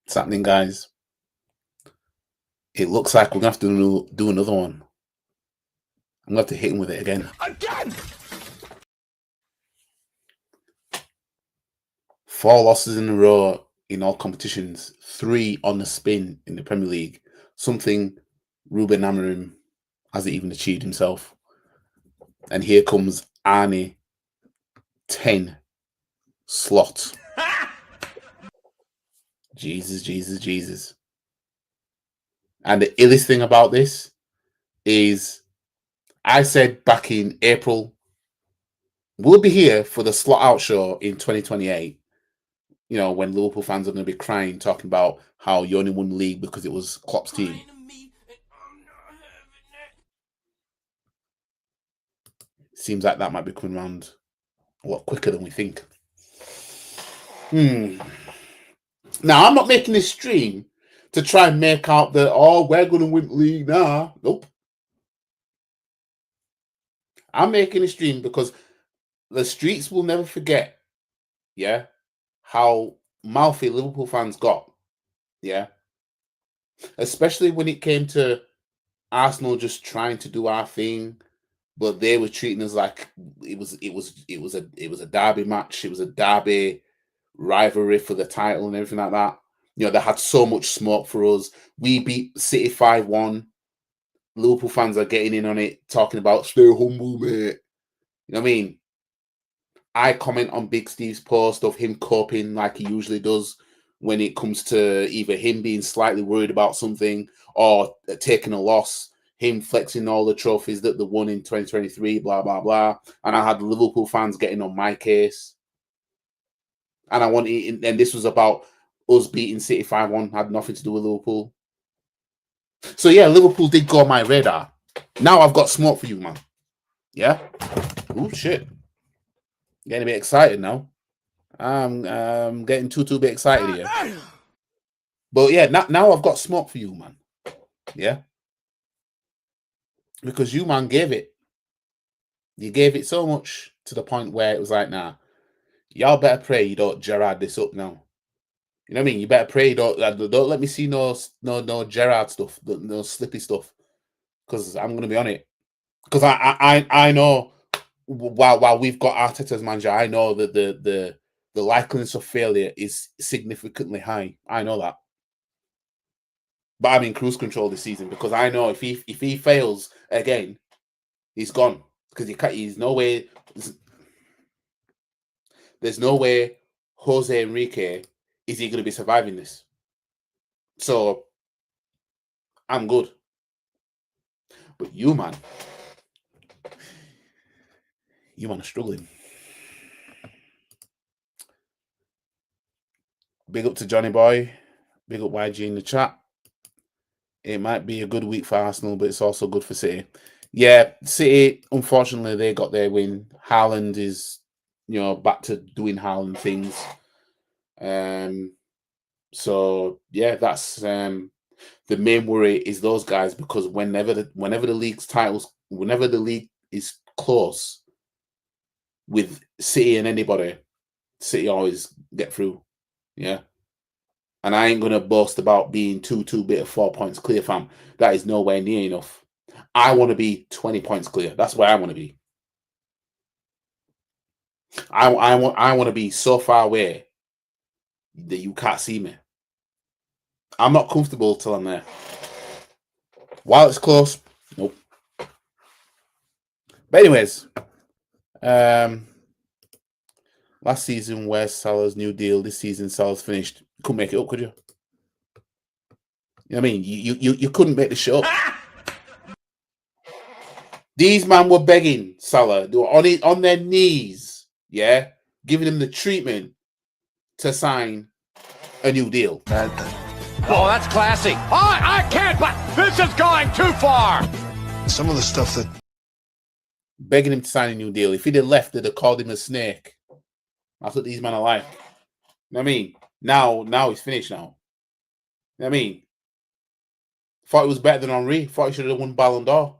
What's happening, guys? It looks like we're gonna have to do another one. I'm gonna have to hit him with it again. Again! 4 losses in a row in all competitions. 3 on the spin in the Premier League. Something Ruben Amorim hasn't even achieved himself. And here comes Arne 10 Slot. Jesus. And the illest thing about this is I said back in April, we'll be here for the Slot Out show in 2028. You know, when Liverpool fans are going to be crying, talking about how you only won the league because it was Klopp's team. Seems like that might be coming around a lot quicker than we think. Now, I'm not making this stream to try and make out that, we're going to win the league now. Nope. I'm making a stream because the streets will never forget, how mouthy Liverpool fans got, especially when it came to Arsenal just trying to do our thing, but they were treating us like it was a derby match. It was a derby rivalry for the title and everything like that. You know, they had so much smoke for us. We beat City 5-1. Liverpool fans are getting in on it, talking about stay humble, mate. You know what I mean? I comment on Big Steve's post of him coping like he usually does when it comes to either him being slightly worried about something or taking a loss, him flexing all the trophies that they won in 2023, blah, blah, blah. And I had Liverpool fans getting on my case. And this was about us beating City 5-1, had nothing to do with Liverpool. So, yeah, Liverpool did go on my radar. Now I've got smoke for you, man. Yeah? Oh, shit. Getting a bit excited now. I'm getting too bit excited here. But yeah, now I've got smoke for you, man. Yeah. Because you, man, gave it. You gave it so much to the point where it was like, nah, y'all better pray you don't Gerrard this up now. You know what I mean? You better pray you don't let me see no Gerrard stuff, no slippy stuff. Because I'm gonna be on it. Because I know while we've got Arteta as manager, I know that the likeliness of failure is significantly high. I know that. But I'm in cruise control this season because I know if he fails again, he's gone. Because he's no way. There's no way Jose Enrique is he going to be surviving this. So I'm good. But you, man are struggling. Big up to Johnny Boy. Big up YG in the chat. It might be a good week for Arsenal, but it's also good for City. Yeah, City, unfortunately, they got their win. Haaland is, back to doing Haaland things. So yeah, that's the main worry is those guys, because whenever the league is close with City and anybody, City always get through. Yeah. And I ain't gonna boast about being too bit of 4 points clear, fam. That is nowhere near enough. I want to be 20 points clear. That's where I want to be. I want to be so far away that you can't see me. I'm not comfortable till I'm there. While it's close, nope. But anyways, last season, where's Salah's new deal? This season, Salah's finished. You couldn't make it up, could you? You know what I mean? You couldn't make the shit up. These men were begging Salah. They were on their knees, giving him the treatment to sign a new deal. Oh, that's classy. I can't, but this is going too far. Some of the stuff that... Begging him to sign a new deal. If he'd have left, they'd have called him a snake. That's what these men are like. You know what I mean? Now he's finished now. You know what I mean? Thought he was better than Henry. Thought he should have won Ballon d'Or.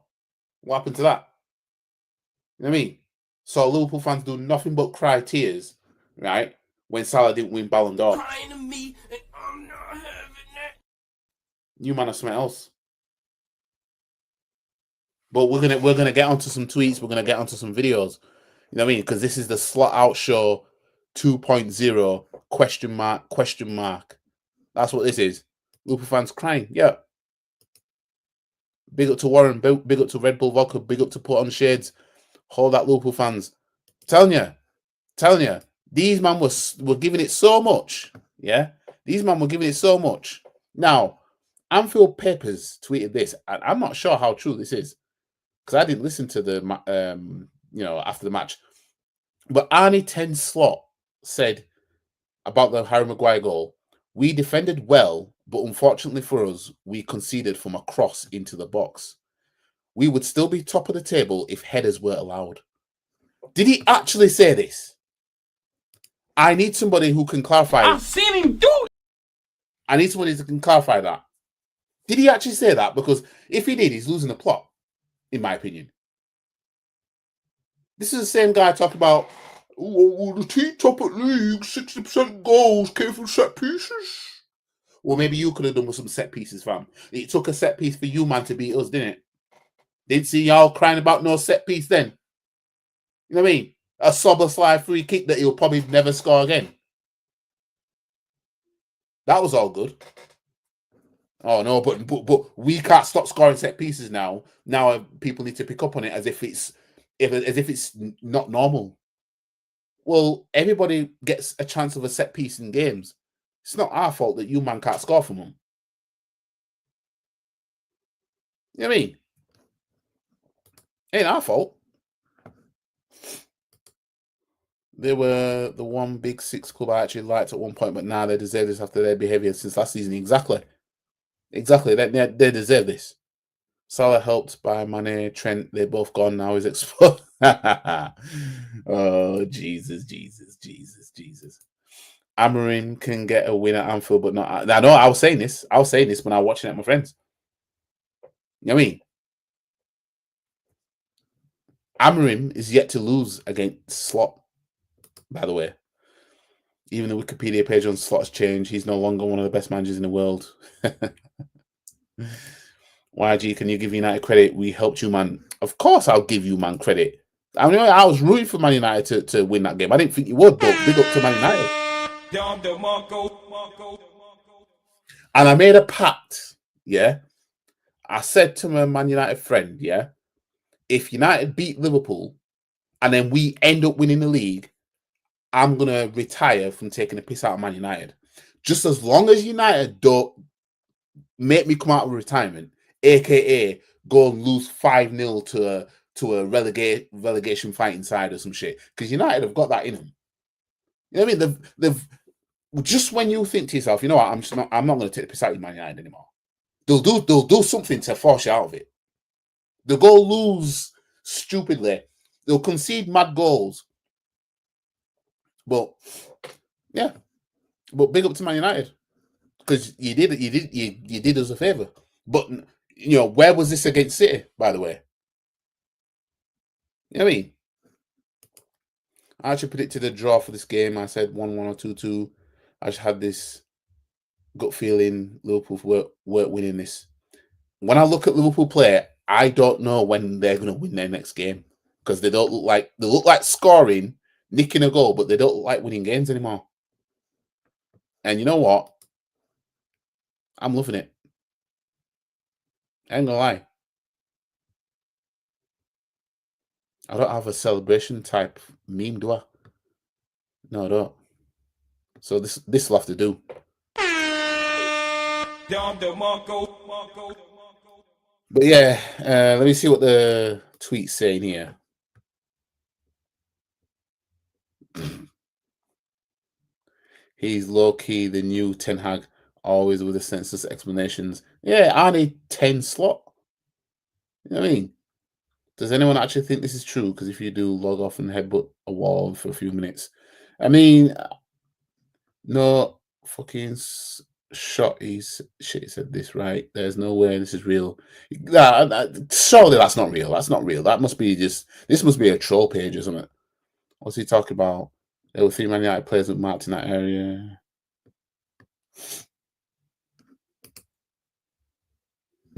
What happened to that? You know what I mean? So Liverpool fans do nothing but cry tears, right? When Salah didn't win Ballon d'Or. Crying to me and I'm not having You man are something else. But we're gonna get onto some tweets. We're gonna get onto some videos. You know what I mean? Because this is the Slot Out Show 2.0 question mark. That's what this is. Liverpool fans crying. Yeah. Big up to Warren. Big up to Red Bull Vodka. Big up to Put On Shades. Hold that, Liverpool fans. Telling you, these man were giving it so much. Yeah, these man were giving it so much. Now, Anfield Papers tweeted this, and I'm not sure how true this is because I didn't listen to the after the match. But Arnie 10 Slot said about the Harry Maguire goal, we defended well, but unfortunately for us, we conceded from a cross into the box. We would still be top of the table if headers were allowed. Did he actually say this? I need somebody who can clarify. I've seen him do it. I need somebody who can clarify that. Did he actually say that? Because if he did, he's losing the plot, in my opinion. This is the same guy talking about, the team top at league, 60% goals came from set pieces. Well, maybe you could have done with some set pieces, fam. It took a set piece for you, man, to beat us, didn't it? Didn't see y'all crying about no set piece then. You know what I mean? A Szoboszlai free kick that he'll probably never score again. That was all good. Oh no, but we can't stop scoring set pieces now. Now people need to pick up on it as if it's not normal. Well, everybody gets a chance of a set piece in games. It's not our fault that you man can't score from them. You know what I mean? Ain't our fault. They were the one big six club I actually liked at one point, but now they deserve this after their behaviour since last season. Exactly. They deserve this. Salah helped by Mane, Trent. They're both gone now. He's exposed. Oh, Jesus. Amorim can get a win at Anfield, but not. I know. I was saying this when I was watching it with my friends. You know what I mean? Amorim is yet to lose against Slot, by the way. Even the Wikipedia page on Slot has changed. He's no longer one of the best managers in the world. YG, can you give United credit? We helped you, man. Of course I'll give you, man, credit. I mean, I was rooting for Man United to win that game. I didn't think you would, but big up to Man United. And I made a pact, yeah? I said to my Man United friend, yeah? If United beat Liverpool and then we end up winning the league, I'm going to retire from taking a piss out of Man United. Just as long as United don't make me come out of retirement, a.k.a. go and lose 5-0 to a relegation fight inside or some shit. Because United have got that in them. You know what I mean? They've just when you think to yourself, you know what, I'm not going to take the piss out of Man United anymore. They'll do something to force you out of it. They'll go lose stupidly. They'll concede mad goals. But yeah, but big up to Man United because you did us a favor. But you know, where was this against City, by the way? You know what I mean? I actually predicted a draw for this game. I said 1-1 or 2-2. I just had this gut feeling Liverpool weren't winning this. When I look at Liverpool play, I don't know when they're going to win their next game because they look like scoring, nicking a goal, but they don't look like winning games anymore. And you know what? I'm loving it. I ain't gonna lie. I don't have a celebration type meme, do I? No, I don't. So this will have to do. But yeah, let me see what the tweet's saying here. He's low-key the new Ten Hag, always with the senseless explanations. Yeah, Arnie 10 Slot. You know what I mean? Does anyone actually think this is true? Because if you do, log off and headbutt a wall for a few minutes. I mean, no fucking shot. Shit, he said this, right? There's no way this is real. Surely that's not real. That's not real. That must be this must be a troll page or something. What's he talking about? There were 3 Man United players that marked in that area.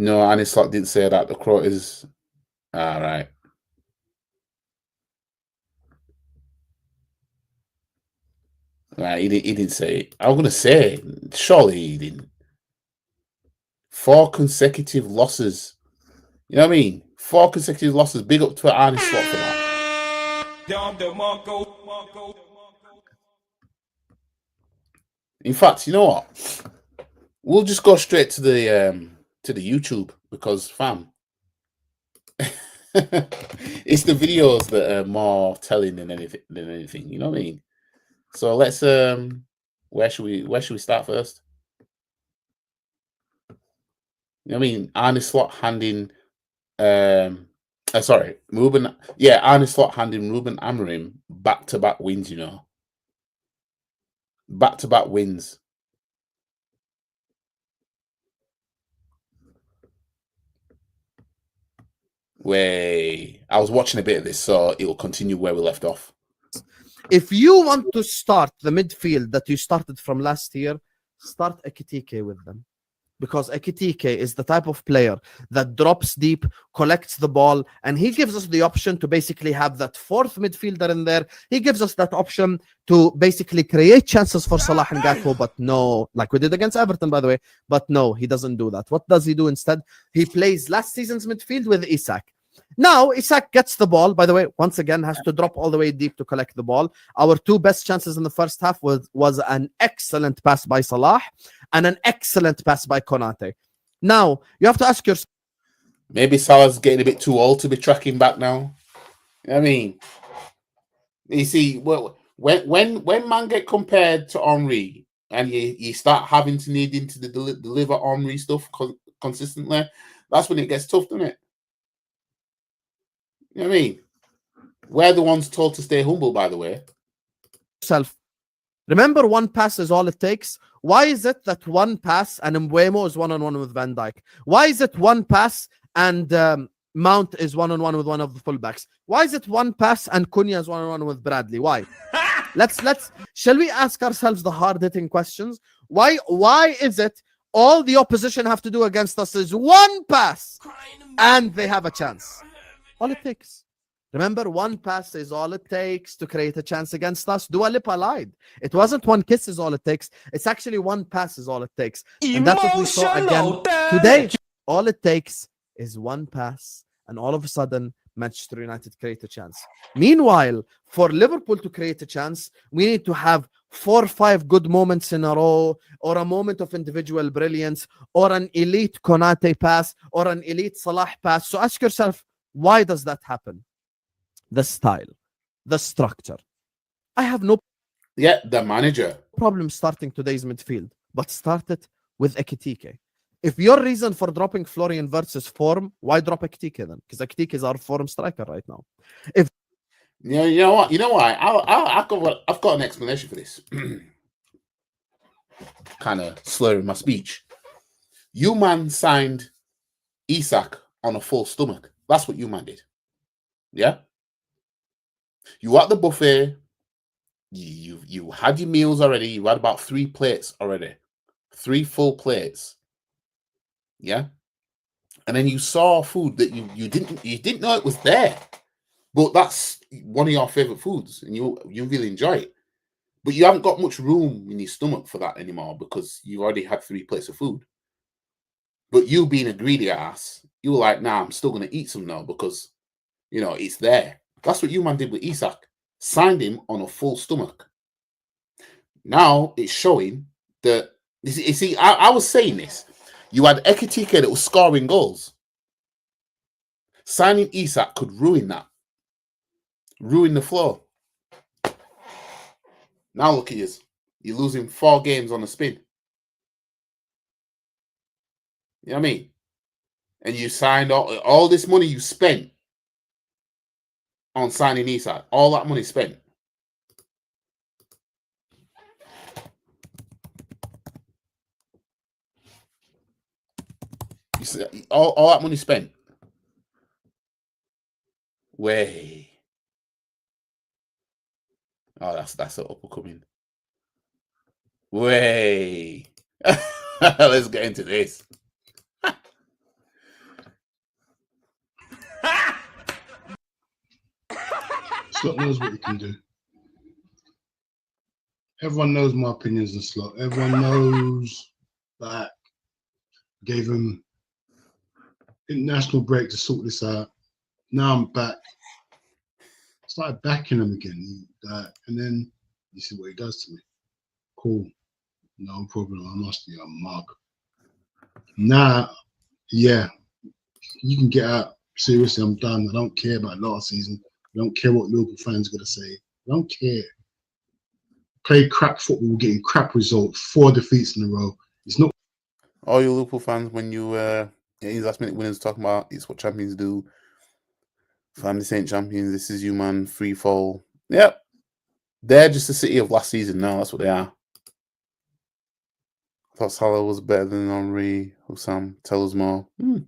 No, Arne Slot didn't say that. The quote is all right. Right, he didn't say it. I was gonna say, surely he didn't. 4 consecutive losses. You know what I mean? 4 consecutive losses. Big up to Arne Slot for that. In fact, you know what? We'll just go straight to the YouTube because, fam, it's the videos that are more telling than anything. You know what I mean? So let's where should we start first? You know what I mean? Arne Slot handing sorry, Ruben. Yeah, Arne Slot handing Ruben Amorim back-to-back wins. You know, back-to-back wins. Way, I was watching a bit of this, so it will continue where we left off. If you want to start the midfield that you started from last year, start Ekitike with them. Because Ekitike is the type of player that drops deep, collects the ball, and he gives us the option to basically have that fourth midfielder in there. He gives us that option to basically create chances for Salah and Gakpo, but no, like we did against Everton, by the way, but no, he doesn't do that. What does he do instead? He plays last season's midfield with Isak. Now, Isak gets the ball, by the way, once again, has to drop all the way deep to collect the ball. Our 2 best chances in the first half was an excellent pass by Salah and an excellent pass by Konate. Now, you have to ask yourself. Maybe Salah's getting a bit too old to be tracking back now. I mean, you see, well, when man get compared to Henry and you start having to needing to deliver Henry stuff consistently, that's when it gets tough, doesn't it? You know what I mean? We're the ones told to stay humble, by the way. Remember, 1 pass is all it takes. Why is it that 1 pass and Mbeumo is one-on-one with Van Dijk? Why is it 1 pass and Mount is one-on-one with one of the fullbacks? Why is it 1 pass and Cunha is one-on-one with Bradley? Why? Shall we ask ourselves the hard-hitting questions? Why is it all the opposition have to do against us is 1 pass and they have a chance? All it takes. Remember, 1 pass is all it takes to create a chance against us. Dua Lipa lied. It wasn't 1 kiss is all it takes. It's actually 1 pass is all it takes. And that's what we saw again today. All it takes is 1 pass. And all of a sudden, Manchester United create a chance. Meanwhile, for Liverpool to create a chance, we need to have 4 or 5 good moments in a row, or a moment of individual brilliance, or an elite Konate pass, or an elite Salah pass. So ask yourself, why does that happen? The style, the structure. I have no the manager problem starting today's midfield, but start it with Ekitike. If your reason for dropping Florian Wirtz is form, why drop Ekitike then? Because Ekitike is our form striker right now. If you know what, I've got an explanation for this. Kind of slurring my speech. You man signed Isak on a full stomach. That's what you man did. Yeah. You at the buffet. You had your meals already. You had about 3 plates already. 3 full plates. Yeah. And then you saw food that you didn't know it was there. But that's one of your favorite foods, and you really enjoy it. But you haven't got much room in your stomach for that anymore because you already had 3 plates of food. But you being a greedy ass, you were like, nah, I'm still going to eat some now because, it's there. That's what you man did with Isak. Signed him on a full stomach. Now it's showing that, you see, I was saying this. You had Ekitike that was scoring goals. Signing Isak could ruin that. Ruin the flow. Now look at you. You're losing 4 games on a spin. You know what I mean? And you signed all this money you spent on signing Isak. All that money spent. You see, all that money spent. Way. Oh, that's an upcoming. Way. Let's get into this. Slot knows what he can do. Everyone knows my opinions on Slot. Everyone knows that I gave him international break to sort this out. Now I'm back. Started backing him again. And then you see what he does to me. Cool. No problem. I must be a mug. Now, yeah, you can get out. Seriously, I'm done. I don't care about last season. I don't care what Liverpool fans are going to say. I don't care. Play crap football, getting crap results, 4 defeats in a row. It's not. All you Liverpool fans, when you these last minute winners talking about it's what champions do. Family Saint champions. This is you, man. Free fall. Yep, they're just the City of last season now. That's what they are. I thought Salah was better than Henry. Hussam, tell us more. You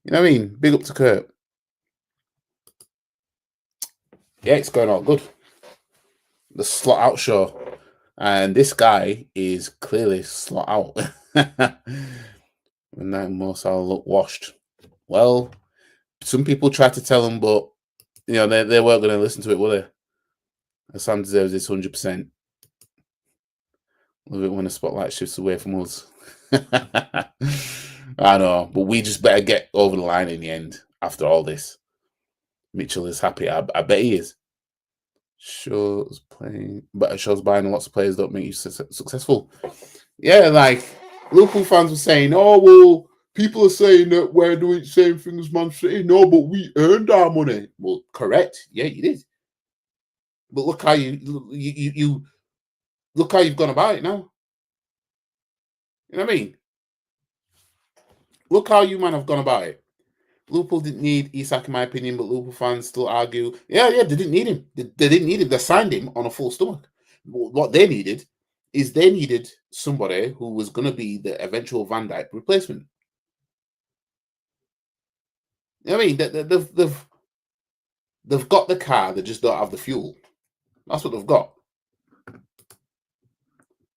know what I mean? Big up to Kurt. Yeah, it's going all good. The slot out show. And this guy is clearly slot out. And now Mo Salah look washed. Well, some people tried to tell him, but you know they weren't going to listen to it, were they? Hassan deserves this 100%. Love it when the spotlight shifts away from us. I know, but we just better get over the line in the end after all this. Mitchell is happy. I bet he is. Shows buying lots of players don't make you successful. Yeah, like Liverpool fans were saying, oh, well, people are saying that we're doing the same thing as Man City. No, but we earned our money. Well, correct. Yeah, you did. But look how you look how you've gone about it now. You know what I mean? Look how you man have gone about it. Liverpool didn't need Isak, in my opinion, but Liverpool fans still argue, yeah, they didn't need him. They didn't need him. They signed him on a full stomach. What they needed is they needed somebody who was going to be the eventual Van Dijk replacement. You know what I mean? They've got the car, they just don't have the fuel. That's what they've got.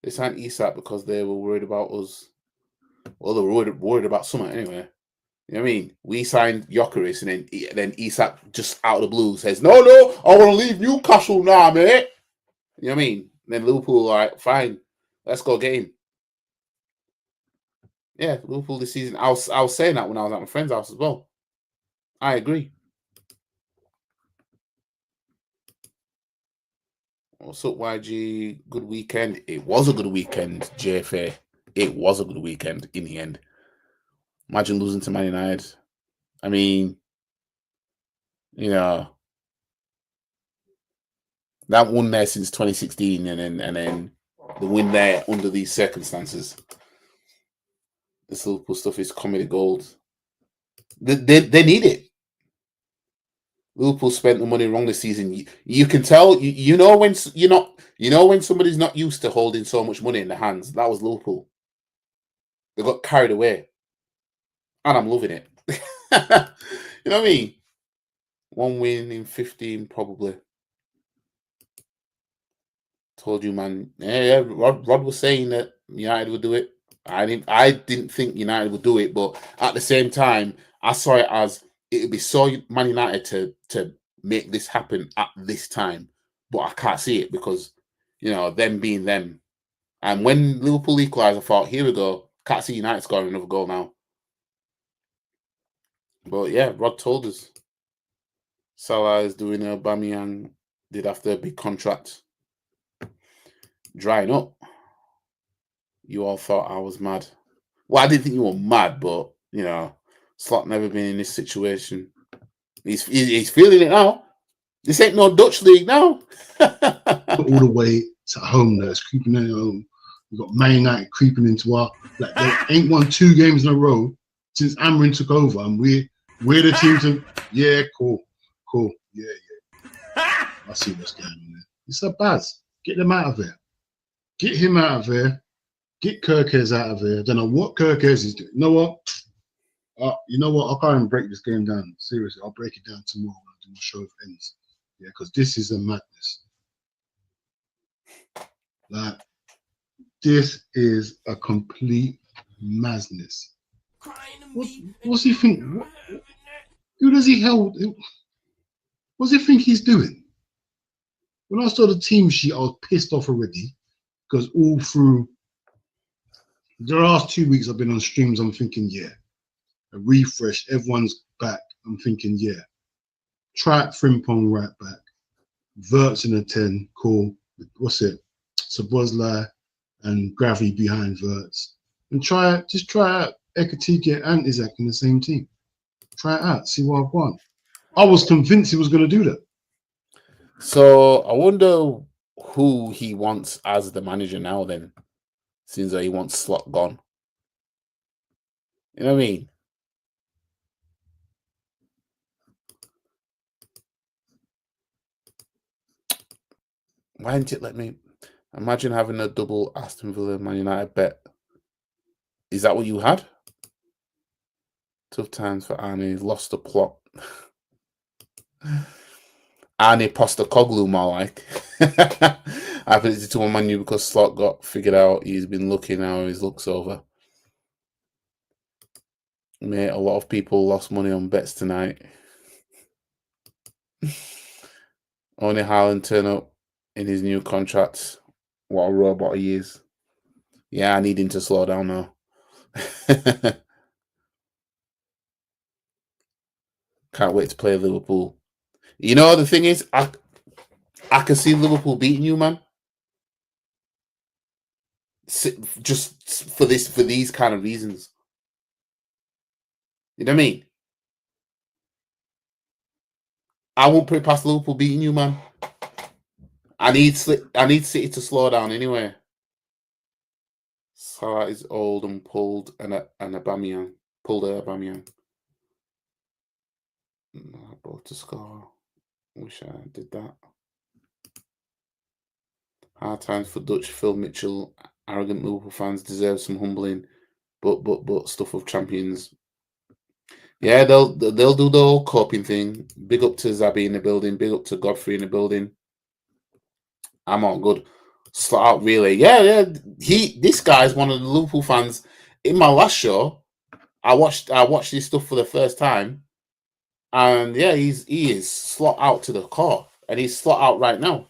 They signed Isak because they were worried about us. Well, they were worried about something anyway. You know what I mean? We signed Gyökeres, and then Isak just out of the blue says, no, I want to leave Newcastle now, mate. You know what I mean? And then Liverpool are like, fine, let's go get him. Yeah, Liverpool this season. I was saying that when I was at my friend's house as well. I agree. What's up, YG? Good weekend. It was a good weekend, JFA. It was a good weekend in the end. Imagine losing to Man United. I mean, you know, that won there since 2016, and then the win there under these circumstances. This Liverpool stuff is comedy gold. They need it. Liverpool spent the money wrong this season. You can tell. You know when you're not. You know when somebody's not used to holding so much money in their hands. That was Liverpool. They got carried away. And I'm loving it. You know what I mean? 1 win in 15, probably. Told you, man. Yeah. Rod was saying that United would do it. I didn't think United would do it, but at the same time, I saw it as it would be so Man United to make this happen at this time. But I can't see it because, you know, them being them. And when Liverpool equalised, I thought, here we go. Can't see United scoring another goal now. But yeah, Rod told us Salah is doing Aubameyang did after a big contract drying up. You all thought I was mad. Well, I didn't think you were mad, but you know, Slot never been in this situation. He's feeling it now. This ain't no Dutch league now. All the way to home there. It's creeping in at home. We've got Man United creeping into our like they ain't won 2 games in a row since Amorim took over, and we're the team to cool. Yeah. I see what's going on there. It's a Baz. Get them out of there. Get him out of there. Get Kerkez out of there. I don't know what Kerkez is doing. You know what? I can't even break this game down. Seriously, I'll break it down tomorrow when I do my show of ends. Yeah, because this is a madness. Like, this is a complete madness. What's he think? Who does he hold? What does he think he's doing? When I saw the team sheet, I was pissed off already because all through the last 2 weeks I've been on streams, I'm thinking, yeah, a refresh, everyone's back. I'm thinking, yeah, try it Frimpong right back. Verts in a 10, cool. What's it? Szoboszlai and Gravy behind Verts. And just try out Ekitike and Isaac in the same team. Try it out, see what I want. I was convinced he was going to do that. So I wonder who he wants as the manager now then, since he wants Slot gone. You know what I mean? Why didn't it let me? Imagine having a double Aston Villa Man United bet. Is that what you had? Tough times for Arnie. Lost the plot. Arnie Postecoglou, more like. I predicted to one Man U because Slot got figured out. He's been looking now. His luck's over. Mate, a lot of people lost money on bets tonight. Only Haaland turn up in his new contract. What a robot he is. Yeah, I need him to slow down now. Can't wait to play Liverpool. You know, the thing is, I can see Liverpool beating you, man. Just for these kind of reasons. You know what I mean? I won't put it past Liverpool beating you, man. I need City to slow down anyway. Salah is old and pulled and Aubameyang. Pulled Aubameyang. About to score. Wish I did that. Hard times for Dutch Phil Mitchell. Arrogant Liverpool fans deserve some humbling, but stuff of champions. Yeah, they'll do the whole coping thing. Big up to Zabi in the building. Big up to Godfrey in the building. I'm all good. Slot out really. Yeah. This guy's one of the Liverpool fans. In my last show, I watched this stuff for the first time. And yeah, he is slot out to the core. And he's slot out right now.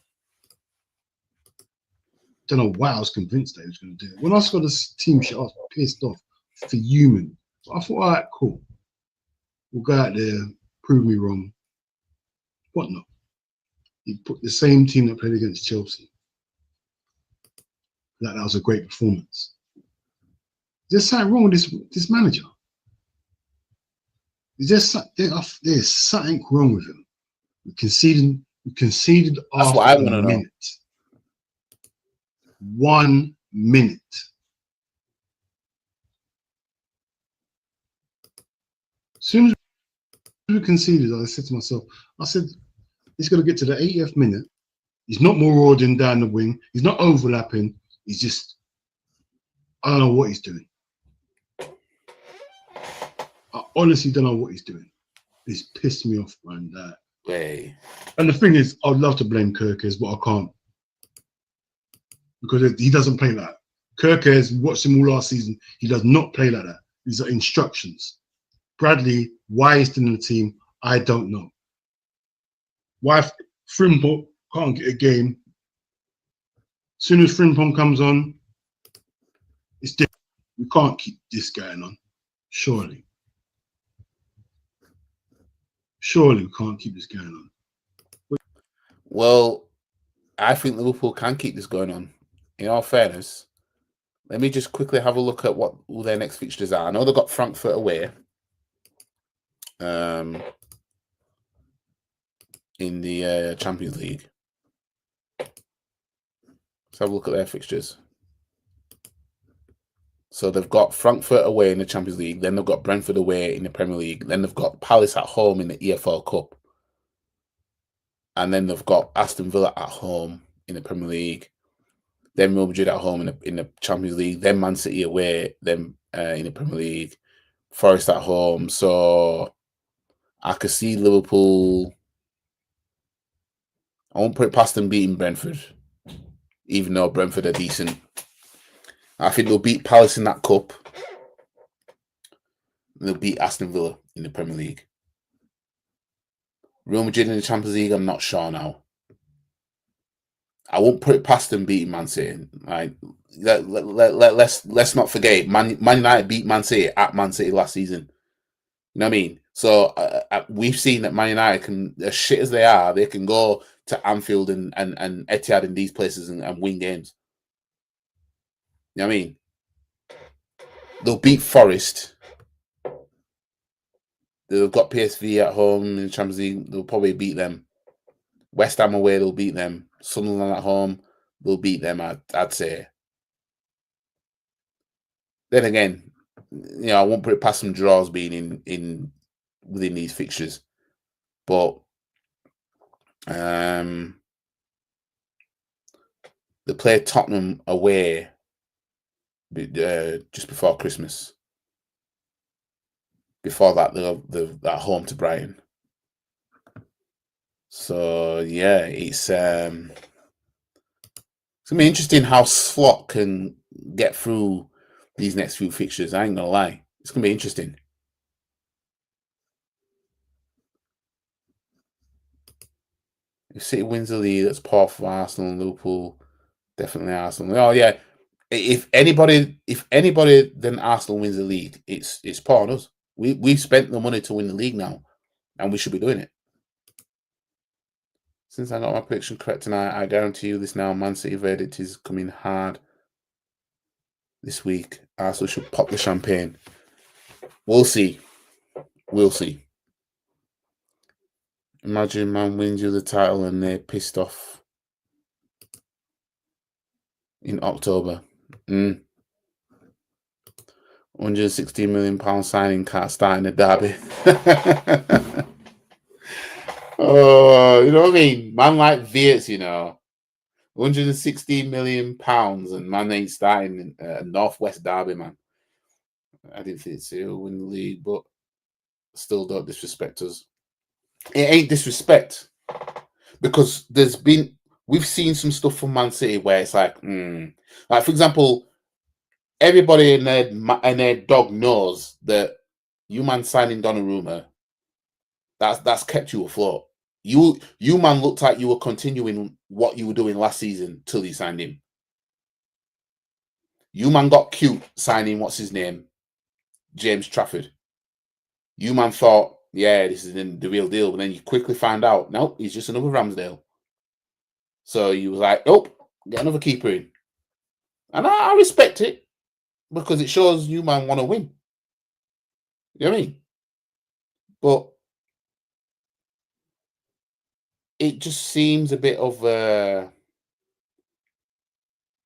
Don't know why I was convinced that he was going to do it. When I saw this team shit, I was pissed off for human. So I thought, all right, cool. We'll go out there, prove me wrong. What not? He put the same team that played against Chelsea. That was a great performance. There's something wrong with this manager. There's something wrong with him. We conceded That's after what I a want to know. minute. 1 minute. As soon as we conceded, I said to myself, he's going to get to the 80th minute. He's not marauding down the wing. He's not overlapping. He's just, I don't know what he's doing. I honestly don't know what he's doing. It's pissed me off, man. Way. And the thing is, I'd love to blame Kirkes, but I can't. Because he doesn't play like that. Kirkes, watched him all last season. He does not play like that. These are instructions. Bradley, why he's still in the team, I don't know. Why Frimpong can't get a game. As soon as Frimpong comes on, it's different. We can't keep this going on. Surely we can't keep this going on. Well, I think Liverpool can keep this going on. In all fairness, let me just quickly have a look at what all their next fixtures are. I know they've got Frankfurt away. In the Champions League. Let's have a look at their fixtures. So they've got Frankfurt away in the Champions League, then they've got Brentford away in the Premier League, then they've got Palace at home in the EFL Cup, and then they've got Aston Villa at home in the Premier League, then Real Madrid at home in the Champions League, then Man City away, then in the Premier League, Forest at home. So I could see Liverpool. I won't put it past them beating Brentford, even though Brentford are decent. I think they'll beat Palace in that cup. They'll beat Aston Villa in the Premier League. Real Madrid in the Champions League, I'm not sure now. I won't put it past them beating Man City. Like, let's not forget, Man United beat Man City at Man City last season. You know what I mean? So we've seen that Man United can, as shit as they are, they can go to Anfield and Etihad in these places and win games. You know what I mean? They'll beat Forest. They've got PSV at home in the Champions League. They'll probably beat them. West Ham away, they'll beat them. Sunderland at home, they'll beat them, I'd say. Then again, you know, I won't put it past some draws being in within these fixtures. But they play Tottenham away just before Christmas. Before that, they're at home to Brighton. So yeah, it's gonna be interesting how Slot can get through these next few fixtures. I ain't gonna lie, it's gonna be interesting. If City wins the league, that's par for Arsenal and Liverpool. Definitely Arsenal. Oh yeah, if anybody, then Arsenal wins the league. It's par on us. We've spent the money to win the league now, and we should be doing it. Since I got my prediction correct tonight, I guarantee you this now. Man City verdict is coming hard this week. Arsenal should pop the champagne. We'll see. We'll see. Imagine man wins you the title and they're pissed off in October. 116 million pound signing can't start in the derby. Oh, you know what I mean? Man like Wirtz, you know, 116 million pounds, and man ain't starting in Northwest derby, man. I didn't think City will win the league, but still don't disrespect us. It ain't disrespect because we've seen some stuff from Man City where it's like for example, everybody in their dog knows that you man signing Donnarumma, that's kept you afloat. You man looked like you were continuing what you were doing last season till you signed him. You man got cute signing what's his name, James Trafford. You man thought, yeah, this is the real deal, but then you quickly find out, nope, he's just another Ramsdale. So you was like, nope, get another keeper in, and I respect it because it shows you man want to win. You know what I mean? But it just seems a bit of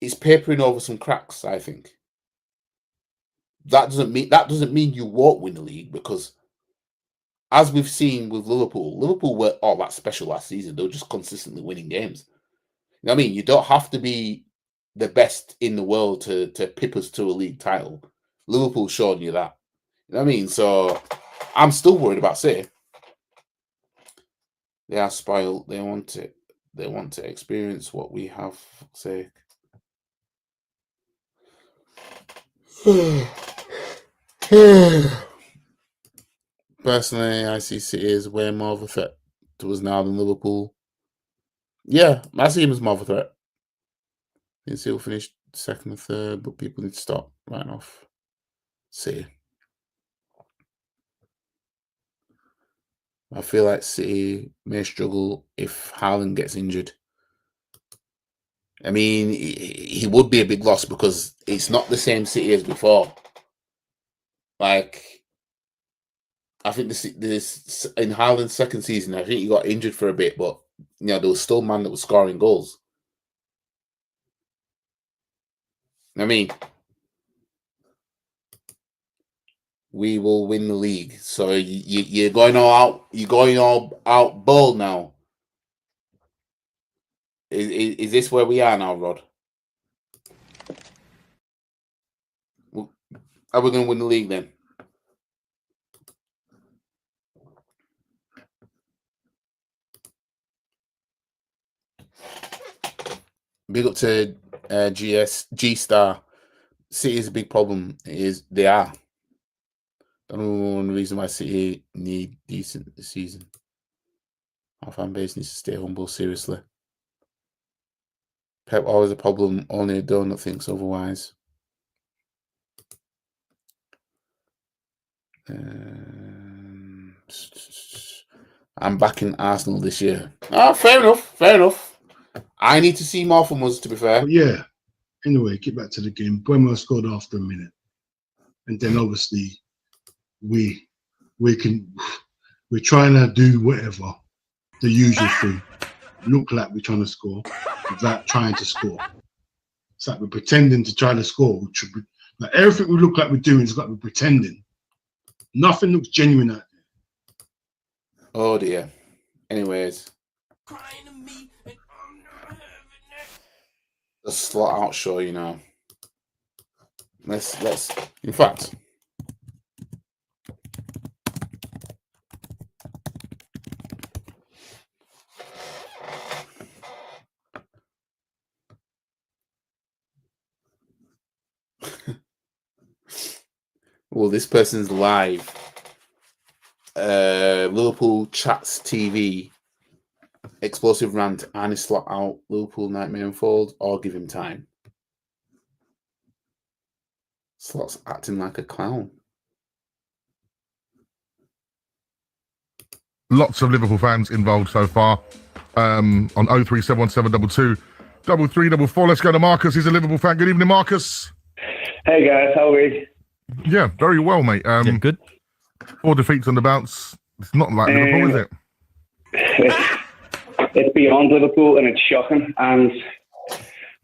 it's papering over some cracks, I think. That doesn't mean you won't win the league, because as we've seen with Liverpool were all that special last season. They were just consistently winning games. You know what I mean? You don't have to be the best in the world to pip us to a league title. Liverpool showed you that. You know what I mean? So I'm still worried about City. They are spoiled. They want to experience what we have. Say. Personally, I see City as way more of a threat to us now than Liverpool. Yeah, I see him as more of a threat. I think City will finish second or third, but people need to stop writing off City. I feel like City may struggle if Haaland gets injured. I mean, he would be a big loss because it's not the same City as before. Like, I think this in Haaland's second season, I think he got injured for a bit, but you know, there was still man that was scoring goals. I mean, we will win the league. So you're going all out. You're going all out bold now. Is this where we are now, Rod? Are we going to win the league then? Big up to G Star. City is a big problem. They are. Don't know one reason why City need decent this season. Our fan base needs to stay humble, seriously. Pep always a problem, only a donut thinks otherwise. I'm backing Arsenal this year. Ah, fair enough. I need to see more from us, to be fair. But yeah, anyway, get back to the game. Bremer scored after a minute. And then obviously we're trying to do whatever, the usual thing. Look like we're trying to score without trying to score. It's like we're pretending to try to score. Like everything we look like we're doing is like we're pretending. Nothing looks genuine out there. Oh dear. Anyways. The slot out show, you know. Let's in fact. Well, this person's live. Liverpool Chats TV. Explosive rant. Arnie slot out. Liverpool nightmare unfold. Or give him time. Slot's acting like a clown. Lots of Liverpool fans involved so far. On 0371722 3344. Let's go to Marcus. He's a Liverpool fan. Good evening, Marcus. Hey guys, how are we? Yeah, very well, mate. Yeah, good. 4 defeats on the bounce. It's not like Liverpool, is it? It's beyond Liverpool and it's shocking. And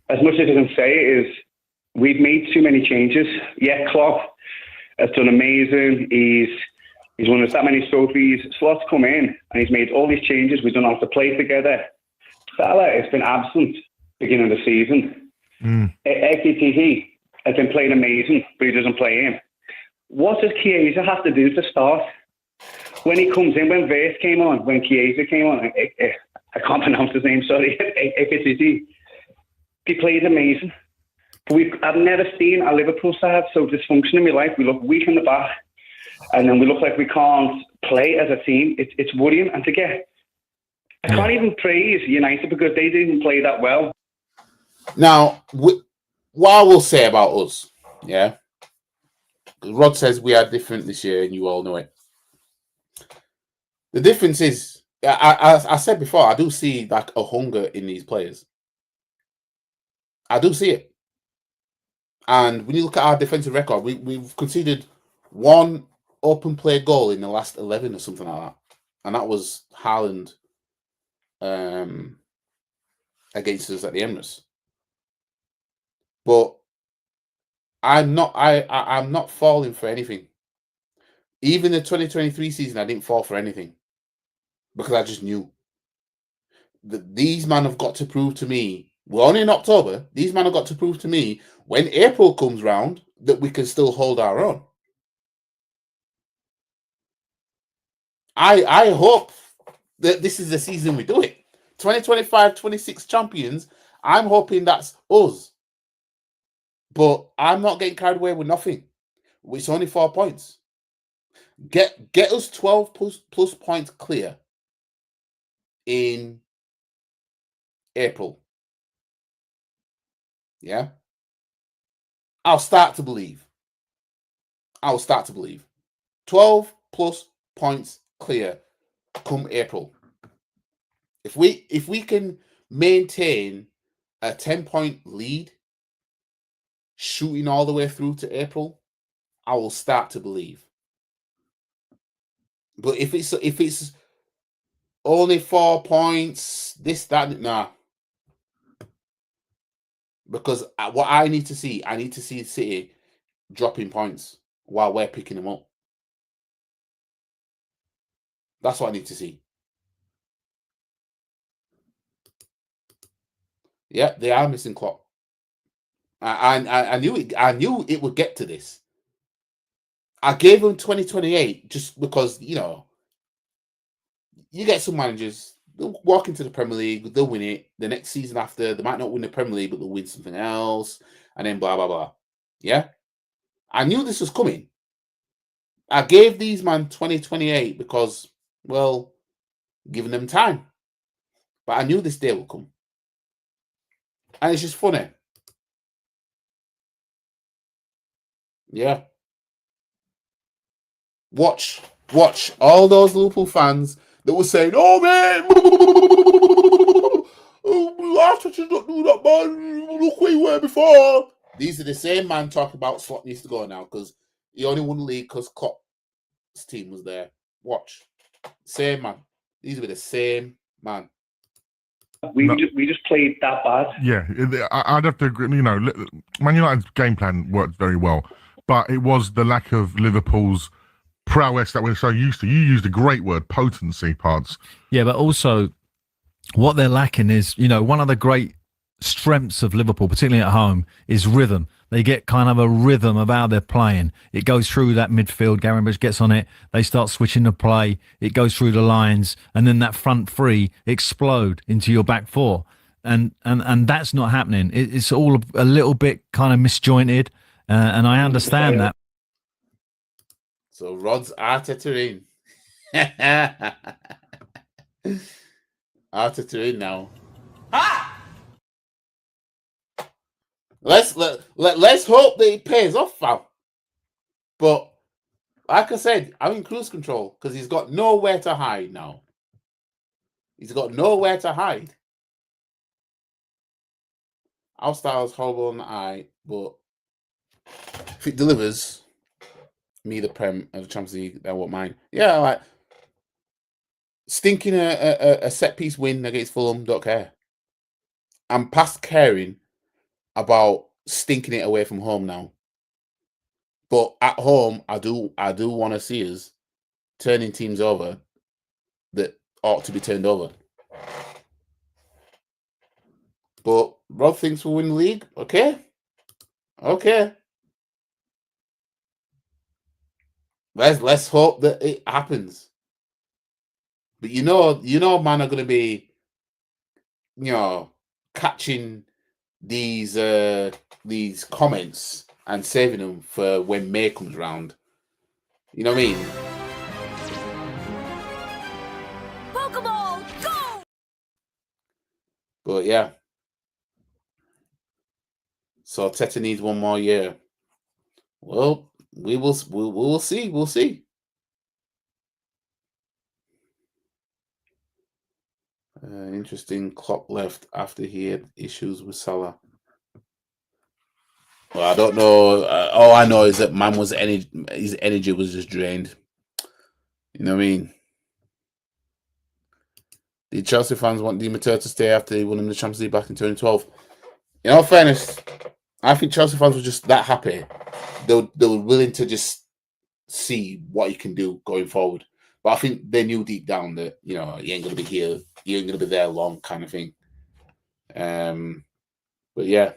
as much as I can say is we've made too many changes. Yeah, Klopp has done amazing. He's won us that many trophies. Slot's come in and he's made all these changes. We don't have to play together. Salah has been absent beginning of the season. XTT has been playing amazing, but he doesn't play him. What does Chiesa have to do to start? When he comes in, when Verth came on, when Chiesa came on, I can't pronounce his name, sorry, XTT. He played amazing. But I've never seen a Liverpool side so dysfunctional in my life. We look weak in the back, and then we look like we can't play as a team. It's worrying. And I can't even praise United because they didn't play that well. Now, what I will say about us, yeah, Rod says we are different this year, and you all know it. The difference is, I said before, I do see like a hunger in these players. I do see it. And when you look at our defensive record, we've conceded 1 open play goal in the last 11 or something like that. And that was Haaland against us at the Emirates. But I'm not falling for anything. Even the 2023 season, I didn't fall for anything. Because I just knew that these men have got to prove to me, we're only in October, these men have got to prove to me when April comes round that we can still hold our own. I hope that this is the season we do it. 2025-26 champions, I'm hoping that's us. But I'm not getting carried away with nothing. It's only 4 points. Get us 12 plus points clear in April. Yeah? I'll start to believe. 12 plus points clear come April. If we can maintain a 10-point lead shooting all the way through to April, I will start to believe. But if it's only 4 points, nah. Because what I need to see City dropping points while we're picking them up. That's what I need to see. Yeah, they are missing Klopp. I knew it would get to this. I gave them 2028 just because, you know, you get some managers, they'll walk into the Premier League, they'll win it. The next season after, they might not win the Premier League, but they'll win something else, and then blah, blah, blah. Yeah? I knew this was coming. I gave these man 2028 because, well, giving them time. But I knew this day would come. And it's just funny. Yeah. Watch all those Liverpool fans that were saying, "Oh man, Arteta not do that, man. Look where you were before." These are the same man talking about Slot needs to go now because he only won the league because Klopp's team was there. Watch, same man. These were the same man. We just played that bad. Yeah, I'd have to agree. You know, Man United's game plan worked very well, but it was the lack of Liverpool's prowess that we're so used to. You used a great word, potency, Pards. Yeah, but also what they're lacking is, you know, one of the great strengths of Liverpool, particularly at home, is rhythm. They get kind of a rhythm of how they're playing. It goes through that midfield. Garenbridge gets on it. They start switching the play. It goes through the lines, and then that front three explode into your back four. And that's not happening. It's all a little bit kind of misjointed, and I understand that. So Rod's Arteta in. Arteta in now. Let's hope that it pays off, fam. But like I said, I'm in cruise control because he's got nowhere to hide now. He's got nowhere to hide. Our style's horrible on the eye, but if it delivers me the Prem of the Champions League, I won't mind. Yeah, like stinking a set piece win against Fulham, don't care. I'm past caring about stinking it away from home now. But at home, I do want to see us turning teams over that ought to be turned over. But Rob thinks we'll win the league. Okay. Let's hope that it happens. But you know, man are going to be, catching these comments and saving them for when May comes round. You know what I mean? Pokeball, go! But yeah. So Teta needs one more year. Well, we'll see. We'll see. Interesting. Klopp left after he had issues with Salah. Well, I don't know. All I know is that man was his energy was just drained. You know what I mean? The Chelsea fans want Di Matteo to stay after he won him the Champions League back in 2012. In all fairness, I think Chelsea fans were just that happy. They were willing to just see what he can do going forward. But I think they knew deep down that, he ain't going to be here. He ain't going to be there long kind of thing. But yeah.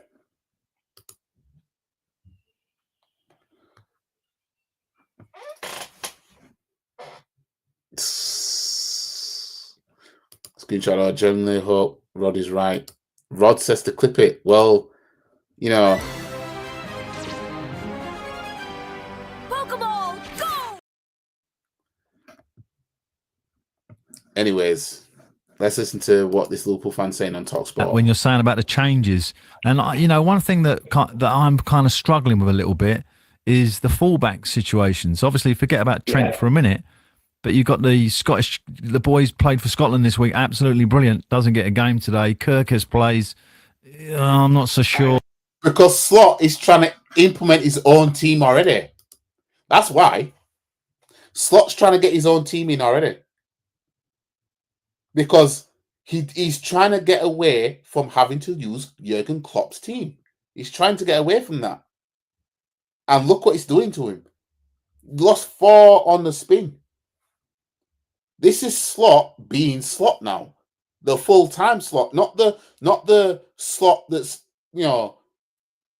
Screenshot, I genuinely hope Rod is right. Rod says to clip it. Well, Pokeball, go! Anyways, let's listen to what this Liverpool fan's saying on TalkSport. When you're saying about the changes, and one thing that I'm kind of struggling with a little bit is the fullback situations. Obviously, forget about Trent for a minute, but you've got the boys played for Scotland this week, absolutely brilliant. Doesn't get a game today. Kirkes plays. I'm not so sure. Because Slot is trying to implement his own team already. That's why. Slot's trying to get his own team in already. Because he's trying to get away from having to use Jurgen Klopp's team. He's trying to get away from that. And look what it's doing to him. Lost 4 on the spin. This is Slot being Slot now. The full-time Slot, not the Slot that's,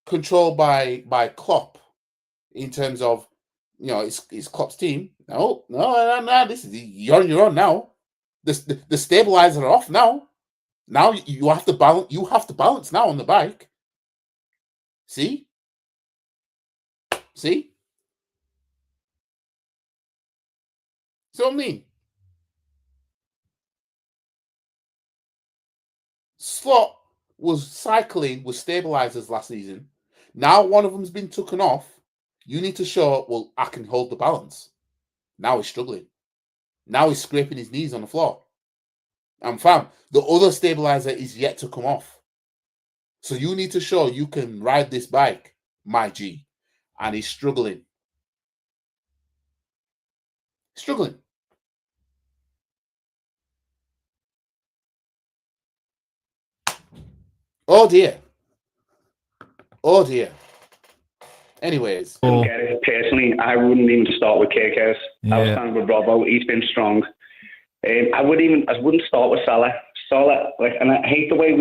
controlled by Klopp in terms of, it's Klopp's team. No. This is you're on your own now. The stabilizers are off now. Now you have to balance. You have to balance now on the bike. See. See what I mean? Slot was cycling with stabilizers last season. Now one of them's been taken off. You need to show, well, I can hold the balance. Now he's struggling. Now he's scraping his knees on the floor. And fam, the other stabilizer is yet to come off. So you need to show you can ride this bike, my G. And he's struggling. Struggling. Oh dear. Oh dear. Anyways. I don't get it. Personally, I wouldn't even start with Kirkhouse. I was Yeah. standing with Robbo. He's been strong. I wouldn't start with Salah. Salah, and I hate the way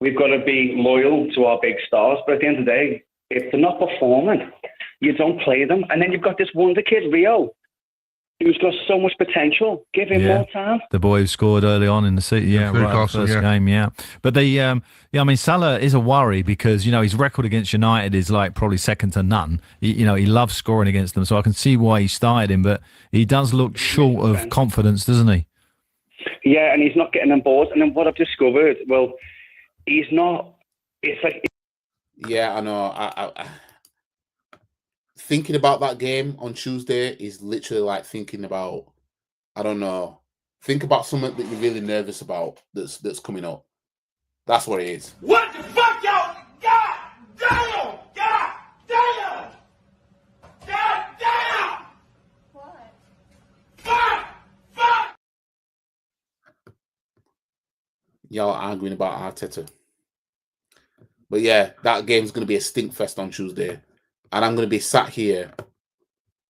we've got to be loyal to our big stars. But at the end of the day, if they're not performing, you don't play them. And then you've got this wonder kid, Rio, who's got so much potential. Give him more time. The boy who scored early on in the city, right, Newcastle, the first game, But I mean, Salah is a worry because, his record against United is like probably second to none. He loves scoring against them, so I can see why he started him, but he does look short of confidence, doesn't he? Yeah, and he's not getting on board. And then what I've discovered, well, he's not. It's like. Yeah, I know. I thinking about that game on Tuesday is literally like thinking about, I don't know. Think about something that you're really nervous about that's coming up. That's what it is. What the fuck, y'all? God damn! God damn! God damn! What? Fuck! Fuck! Y'all arguing about Arteta. But yeah, that game's going to be a stink fest on Tuesday. And I'm going to be sat here.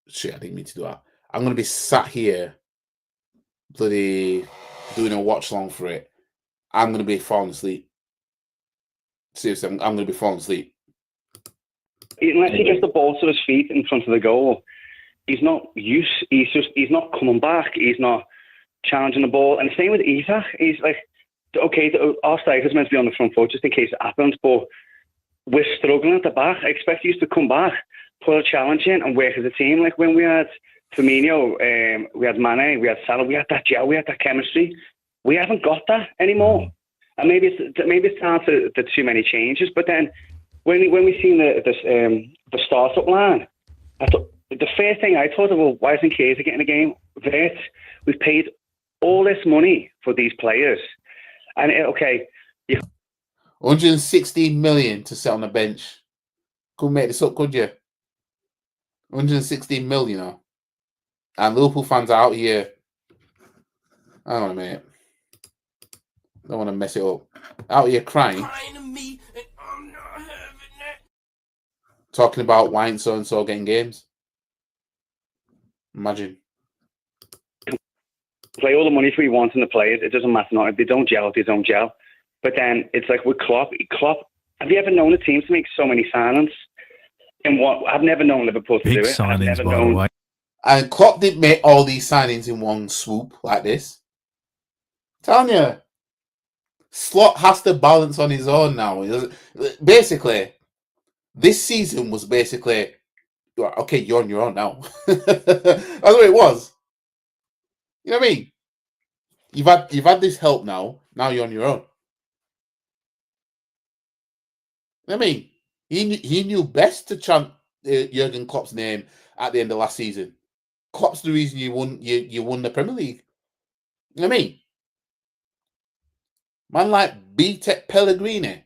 Shit, I didn't mean to do that. I'm going to be sat here bloody doing a watch long for it. I'm going to be falling asleep. Seriously, I'm going to be falling asleep. Unless he gets the ball to his feet in front of the goal, he's not he's not coming back. He's not challenging the ball. And the same with Isak. He's like, okay, our striker's meant to be on the front foot just in case it happens, but we're struggling at the back. I expect you to come back, put a challenge in, and work as a team. Like when we had Firmino, we had Mane, we had Salah, we had that gel, we had that chemistry. We haven't got that anymore. And maybe it's down to the too many changes. But then when we seen the startup line, I thought the first thing I thought of, well, why isn't Kaiser getting a game? We've paid all this money for these players, and 116 million to sit on the bench. Couldn't make this up, could you? 116 million, And Liverpool fans are out here. Hang on a minute. Don't want to mess it up. Out here crying. Talking about why ain't so-and-so getting games. Imagine. Play all the money we want in the players. It doesn't matter. If they don't gel, they don't gel. But then it's like with Klopp, have you ever known a team to make so many signings? In what I've never known Liverpool to Big do it. signings, by the way. And Klopp didn't make all these signings in one swoop like this. Telling you, Slot has to balance on his own now. Basically, this season was basically, okay, you're on your own now. That's what it was. You know what I mean? You've had this help now. Now you're on your own. You know what I mean? He knew best to chant Jurgen Klopp's name at the end of last season. Klopp's the reason you won the Premier League. You know what I mean? Man like BTEC Pellegrini.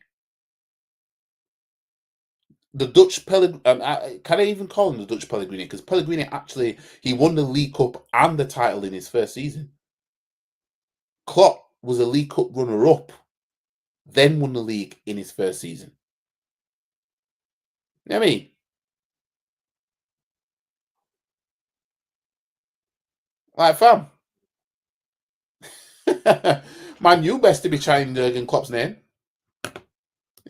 The Dutch Pellegrini. Can I even call him the Dutch Pellegrini? Because Pellegrini actually, he won the League Cup and the title in his first season. Klopp was a League Cup runner-up, then won the league in his first season. You know what I mean? Like, fam. Man, you best to be chanting Jurgen Klopp's name. You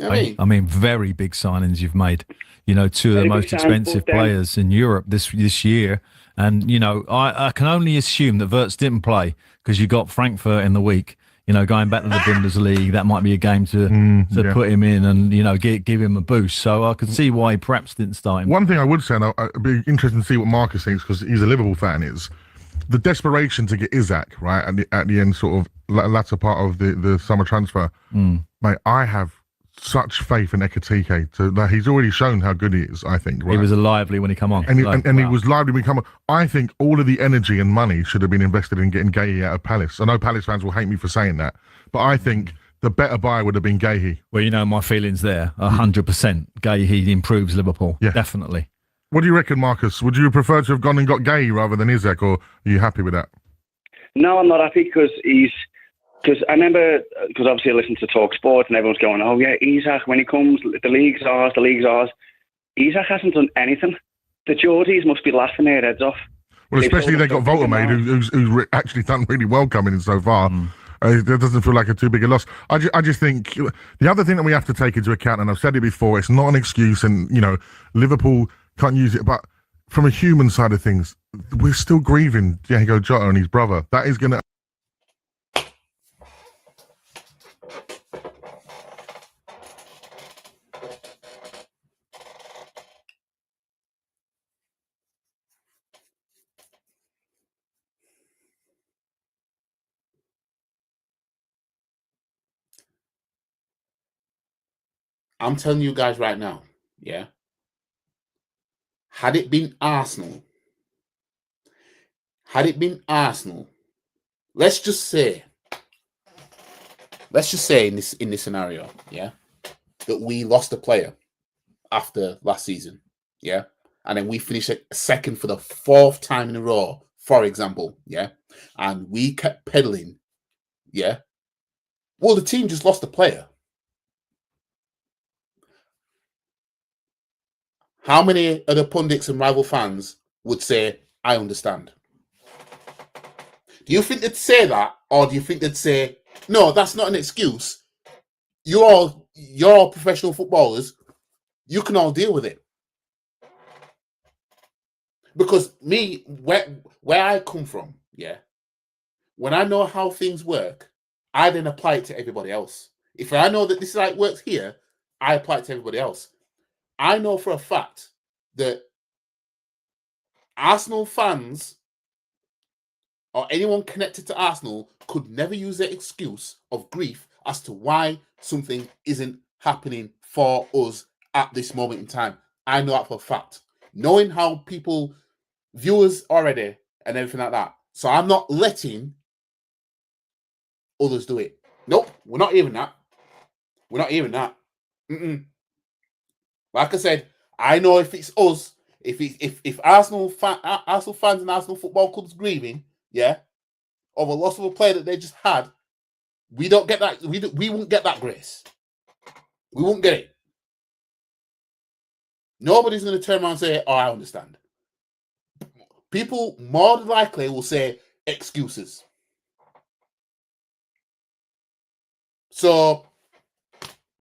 know what I mean? I mean, very big signings you've made. Two of the Very most big signings, expensive but then- players in Europe this year. And, I can only assume that Wirtz didn't play because you got Frankfurt in the week. Going back to the Bundesliga, that might be a game to put him in and, give him a boost. So I could see why he perhaps didn't start him. One thing I would say, and I'd be interested to see what Marcus thinks because he's a Liverpool fan, is the desperation to get Isak, right, at the end, sort of latter part of the summer transfer, mate, I have such faith in Ekitike that he's already shown how good he is. I think He was lively when he come on, and he was lively when he come on. I think all of the energy and money should have been invested in getting Gahey out of Palace. I know Palace fans will hate me for saying that, but I think the better buy would have been Gahey. Well, you know my feelings there. 100%. Gahey improves Liverpool. Yeah. Definitely. What do you reckon, Marcus? Would you prefer to have gone and got Gahey rather than Isak, or are you happy with that? No, I'm not happy because I remember, because obviously I listen to Talk Sport and everyone's going, oh yeah, Isak, when he comes, the league's ours. Isak hasn't done anything. The Geordies must be laughing their heads off. Well, especially they got Voltamade, who's actually done really well coming in so far. That doesn't feel like a too big a loss. I just think the other thing that we have to take into account, and I've said it before, it's not an excuse, and Liverpool can't use it, but from a human side of things, we're still grieving Diego Jota and his brother. That is going to... I'm telling you guys right now, yeah. Had it been Arsenal, let's just say in this scenario, yeah, that we lost a player after last season, yeah, and then we finished second for the 4th time in a row, for example, yeah, and we kept pedaling, yeah. Well, the team just lost a player. How many of the pundits and rival fans would say, I understand? Do you think they'd say that? Or do you think they'd say, no, that's not an excuse. You're all professional footballers. You can all deal with it. Because me, where I come from, yeah, when I know how things work, I then apply it to everybody else. If I know that this is how it works here, I apply it to everybody else. I know for a fact that Arsenal fans or anyone connected to Arsenal could never use the excuse of grief as to why something isn't happening for us at this moment in time. I know that for a fact. Knowing how people view us already and everything like that. So I'm not letting others do it. Nope, we're not hearing that. We're not hearing that. Like I said, I know if it's us, if Arsenal fans and Arsenal football clubs grieving, yeah, over loss of a player that they just had, we don't get that. We won't get that grace. We won't get it. Nobody's going to turn around and say, "Oh, I understand." People more than likely will say excuses. So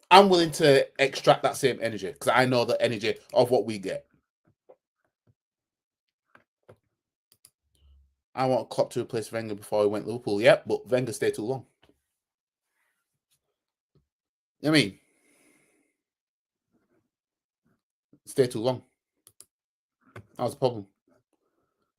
I'm willing to extract that same energy because I know the energy of what we get. I want Klopp to replace Wenger before he went to Liverpool. Yep, but Wenger stayed too long. I mean, stay too long. That was the problem.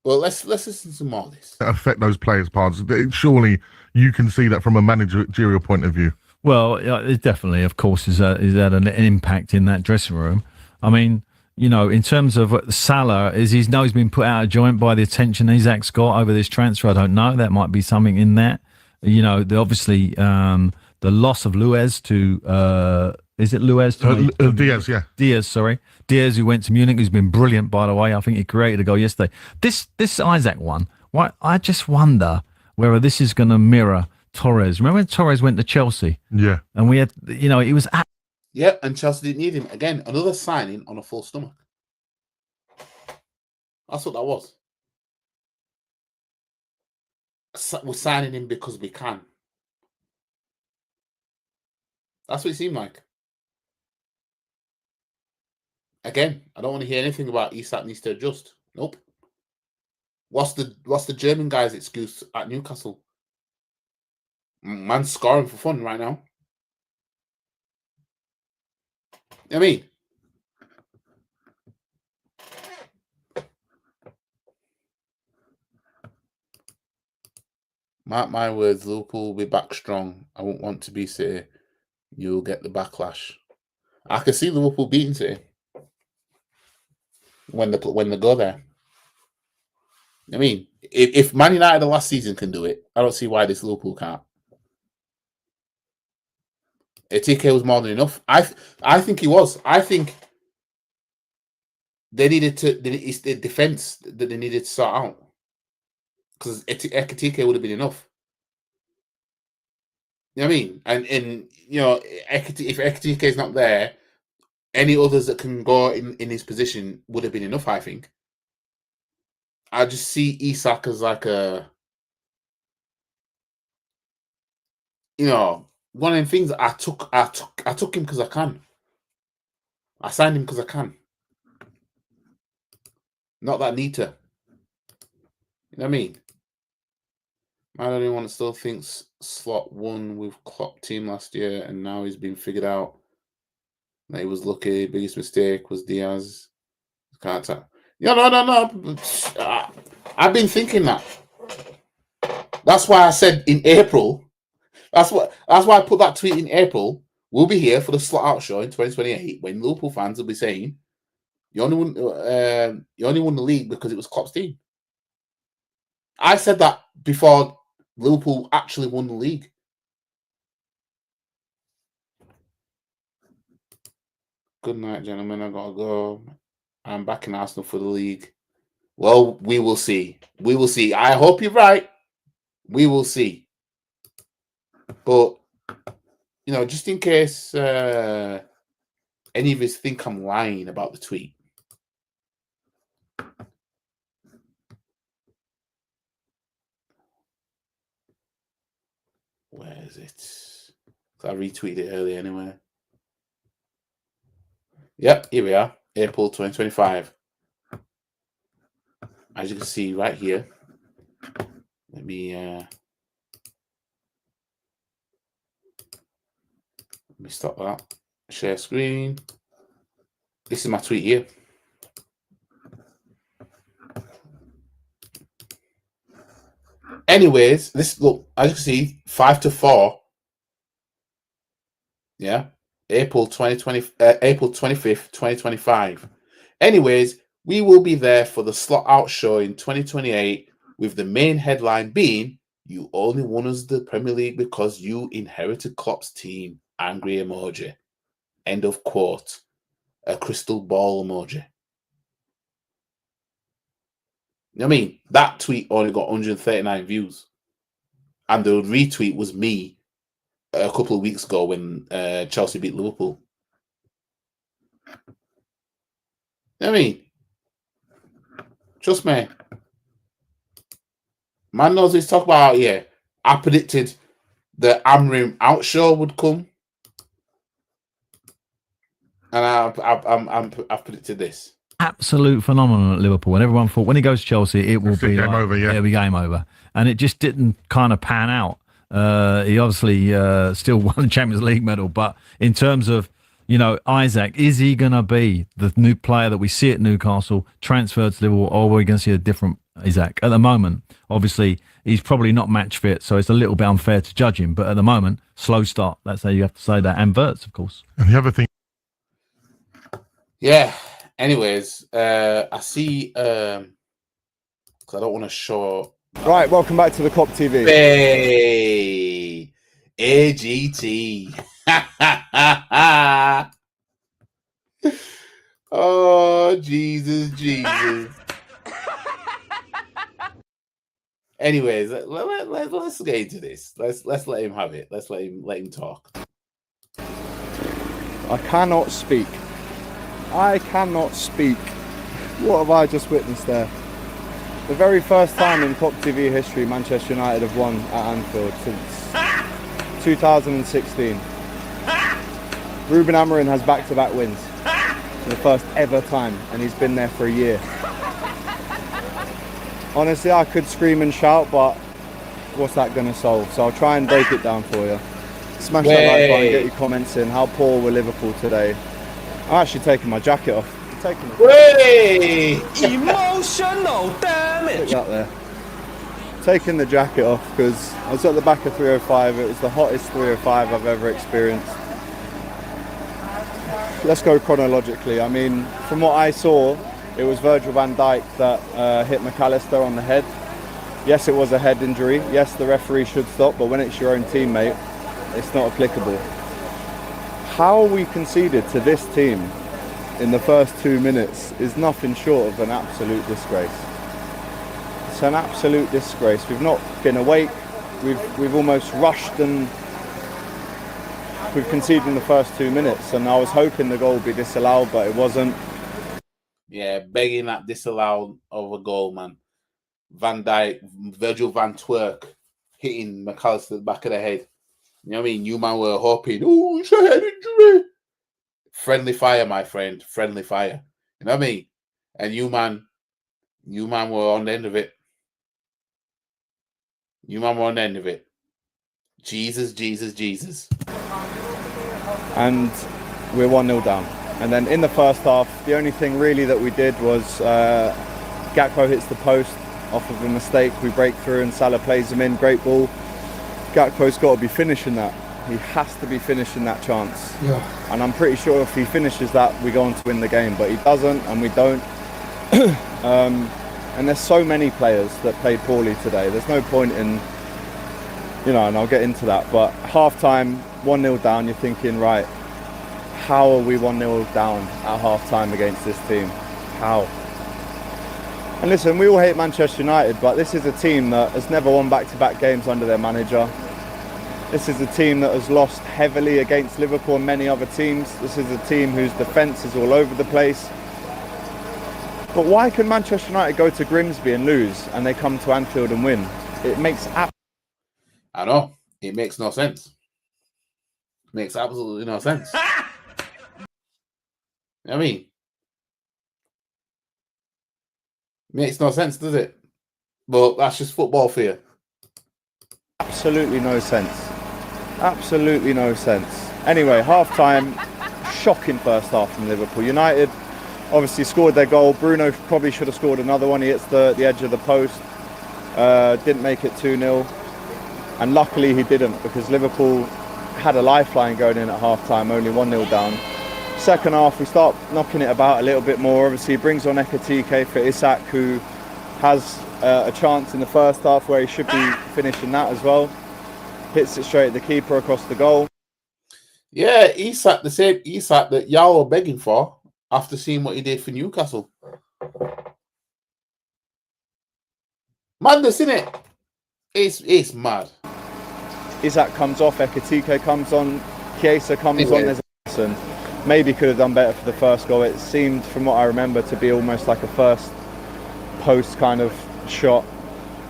Well, let's listen to some more of this. Affect those players' parts. Surely you can see that from a managerial point of view. Well, it definitely, of course, is had an impact in that dressing room. I mean, in terms of Salah, is his nose been put out of joint by the attention Isak's got over this transfer? I don't know. That might be something in that. Obviously, the loss of Luiz to is it Luiz? Diaz, yeah. Diaz, sorry. Diaz, who went to Munich, who's been brilliant, by the way. I think he created a goal yesterday. This Isak one, I just wonder whether this is going to mirror Torres. Remember when Torres went to Chelsea? Yeah. And we had, he was at. Yeah, and Chelsea didn't need him. Again, another signing on a full stomach. That's what that was. We're signing him because we can. That's what it seemed like. Again, I don't want to hear anything about Isak needs to adjust. Nope. What's the German guy's excuse at Newcastle? Man's scoring for fun right now. I mean, Mark my words, Liverpool will be back strong. I won't want to be City. You'll get the backlash. I can see Liverpool beating City when they go there. I mean, if Man United the last season can do it, I don't see why this Liverpool can't. TK was more than enough. I think he was. I think they needed to. It's the defense that they needed to sort out, because TK would have been enough. You know what I mean? And you know, if TK is not there, any others that can go in his position would have been enough. I think. I just see Isak as like a, you know, one of them things. I took him because I can. I signed him because I can. Not that I need to. You know what I mean? I don't even want to still thinks Slot won with Klopp team last year, and now he's been figured out that he was lucky. Biggest mistake was Diaz. Can't tell. Yeah, no. I've been thinking that. That's why I said in April. That's why I put that tweet in April. We'll be here for the slot out show in 2028 when Liverpool fans will be saying, "You only won the league because it was Klopp's team." I said that before Liverpool actually won the league. Good night, gentlemen. I gotta go. I'm back in Arsenal for the league. Well, we will see. We will see. I hope you're right. We will see. But, you know, just in case any of us think I'm lying about the tweet. Where is it? I retweeted it earlier anyway. Yep, here we are. April 2025. As you can see right here. Let me stop that. Share screen. This is my tweet here. Anyways, this look, as you can see, 5-4. Yeah. April 25th, 2025. Anyways, we will be there for the slot out show in 2028 with the main headline being, "You only won us the Premier League because you inherited Klopp's team." Angry emoji. End of quote. A crystal ball emoji. You know what I mean? That tweet only got 139 views. And the retweet was me a couple of weeks ago when Chelsea beat Liverpool. You know what I mean? Trust me. Man knows what he's talking about out here. I predicted the Amrim out show would come. And I've predicted this. Absolute phenomenon at Liverpool. And everyone thought when he goes to Chelsea, it will be game over, yeah. It'll be game over. And it just didn't kind of pan out. He obviously still won the Champions League medal. But in terms of, you know, Isak, is he going to be the new player that we see at Newcastle, transferred to Liverpool, or are we going to see a different Isak? At the moment, obviously, he's probably not match fit, so it's a little bit unfair to judge him. But at the moment, slow start. That's how you have to say that. And Wirtz, of course. And the other thing. Yeah. Anyways, I see. Because I don't want to show. Right, welcome back to the Kop TV. Hey, AGT. Oh, Jesus. Anyways, let's get into this. Let's let him have it. Let's let him talk. I cannot speak. What have I just witnessed there? The very first time in Kop TV history Manchester United have won at Anfield since 2016. Ruben Amorim has back-to-back wins for the first ever time, and he's been there for a year. Honestly, I could scream and shout, but what's that going to solve? So I'll try and break it down for you. Smash that like button, get your comments in. How poor were Liverpool today? I'm actually taking my jacket off. Way! Emotional damage. Put that there. taking the jacket off because I was at the back of 305. It was the hottest 305 I've ever experienced. Let's go chronologically. I mean, from what I saw, it was Virgil van Dijk that hit McAllister on the head. Yes, it was a head injury. Yes, the referee should stop, but when it's your own teammate, it's not applicable. How we conceded to this team in the first 2 minutes is nothing short of an absolute disgrace. It's an absolute disgrace. We've not been awake. We've almost rushed and we've conceded in the first 2 minutes. And I was hoping the goal would be disallowed, but it wasn't. Yeah, begging that disallowed of a goal, man. Van Dijk, Virgil van Twerk hitting McAllister at the back of the head. You know what I mean? You man were hoping, oh, it's a head injury. Friendly fire, my friend. Friendly fire. You know what I mean? And you man were on the end of it. You man were on the end of it. Jesus, Jesus, Jesus. And we're 1-0 down. And then in the first half, the only thing really that we did was Gakpo hits the post off of a mistake. We break through and Salah plays him in. Great ball. Gakpo's got to be finishing that. He has to be finishing that chance. Yeah. And I'm pretty sure if he finishes that, we go on to win the game. But he doesn't, and we don't. And there's so many players that played poorly today. There's no point in, and I'll get into that. But half-time, 1-0 down, you're thinking, right, how are we 1-0 down at half-time against this team? How? And listen, we all hate Manchester United, but this is a team that has never won back-to-back games under their manager. This is a team that has lost heavily against Liverpool and many other teams. This is a team whose defence is all over the place. But why can Manchester United go to Grimsby and lose and they come to Anfield and win? It makes I know. It makes no sense. It makes absolutely no sense. I mean, makes no sense, does it? But that's just football for you. absolutely no sense. Absolutely no sense. Anyway, half-time, shocking first half from Liverpool. United obviously scored their goal. Bruno probably should have scored another one. He hits the edge of the post. Didn't make it 2-0. And luckily he didn't, because Liverpool had a lifeline going in at half-time, only 1-0 down. Second half, we start knocking it about a little bit more. Obviously, he brings on Ekitike for Isak, who has a chance in the first half where he should be finishing that as well. Hits it straight at the keeper across the goal. Yeah, Isak, the same Isak that y'all were begging for after seeing what he did for Newcastle. Madness, innit? It's mad. Isak comes off, Ekitike comes on, Chiesa comes on. There's a maybe could have done better for the first goal. It seemed, from what I remember, to be almost like a first post kind of shot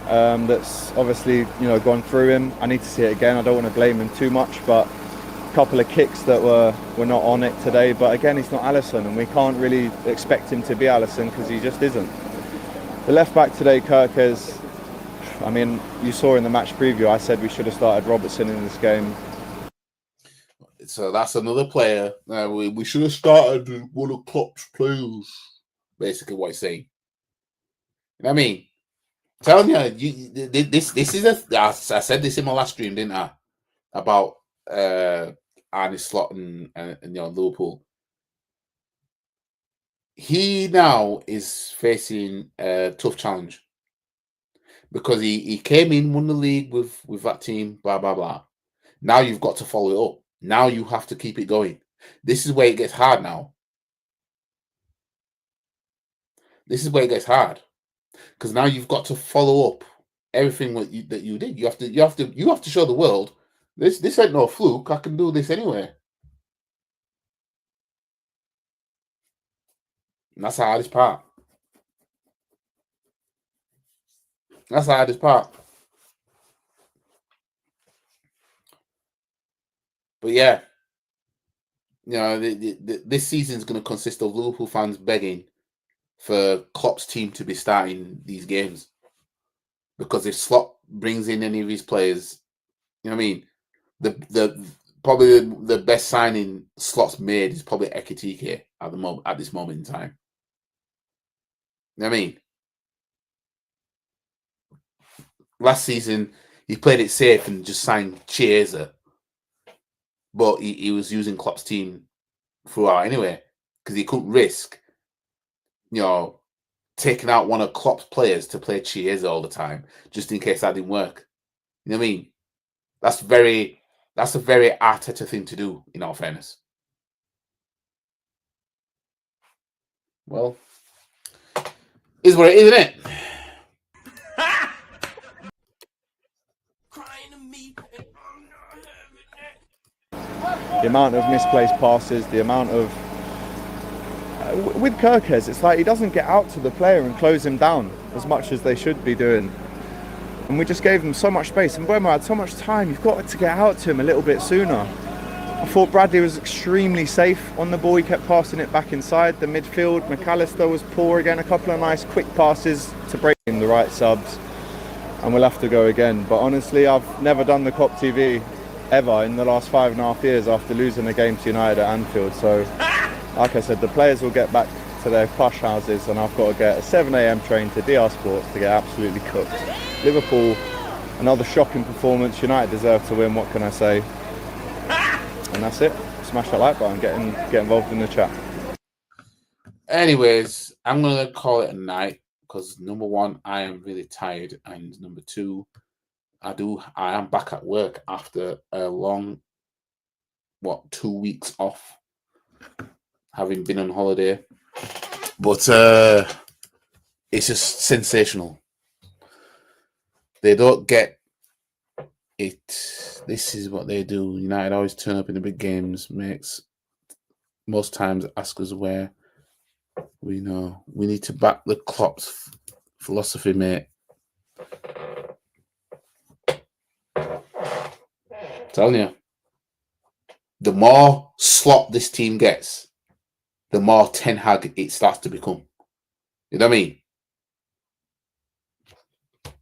that's obviously gone through him. I need to see it again. I don't want to blame him too much, but a couple of kicks that were not on it today. But again, he's not Alisson, and we can't really expect him to be Alisson because he just isn't. The left back today, Kerkez. I mean, you saw in the match preview, I said we should have started Robertson in this game. So that's another player. We should have started one of Klopp's players. Basically, what he's saying. You know what I mean? I'm telling you, this is I said this in my last stream, didn't I? About Arne Slot and Liverpool. He now is facing a tough challenge because he came in, won the league with that team, blah blah blah. Now you've got to follow it up. Now you have to keep it going. This is where it gets hard now. This is where it gets hard, because now you've got to follow up everything that you did. You have to show the world this ain't no fluke. I can do this anyway. And that's the hardest part. That's the hardest part. But yeah, this season is going to consist of Liverpool fans begging for Klopp's team to be starting these games, because if Slot brings in any of his players, you know what I mean. The probably the best signing Slot's made is probably Ekitike at this moment in time. You know what I mean. last season he played it safe and just signed Chiesa, but he was using Klopp's team throughout anyway because he couldn't risk, taking out one of Klopp's players to play Chiesa all the time just in case that didn't work. You know what I mean? That's a very Arteta thing to do, in all fairness. Well, is what it is, isn't it? The amount of misplaced passes, the amount of... with Kerkez, it's like he doesn't get out to the player and close him down as much as they should be doing. And we just gave him so much space. And Mbeumo had so much time. You've got to get out to him a little bit sooner. I thought Bradley was extremely safe on the ball. He kept passing it back inside the midfield. McAllister was poor again. A couple of nice quick passes to break him the right subs. And we'll have to go again. But honestly, I've never done the Kop TV ever in the last 5.5 years after losing a game to United at Anfield. So, like I said, the players will get back to their plush houses, and I've got to get a 7 a.m. train to DR Sports to get absolutely cooked. Liverpool, another shocking performance. United deserve to win, what can I say? And that's it. Smash that like button, get involved in the chat. Anyways, I'm going to call it a night because number one, I am really tired, and number two, I am back at work after a long, 2 weeks off, having been on holiday. But it's just sensational. They don't get it. This is what they do. United always turn up in the big games, most times ask us where. We know we need to back the Klopp's philosophy, mate. Telling you, the more slop this team gets, the more Ten Hag it starts to become. You know what I mean?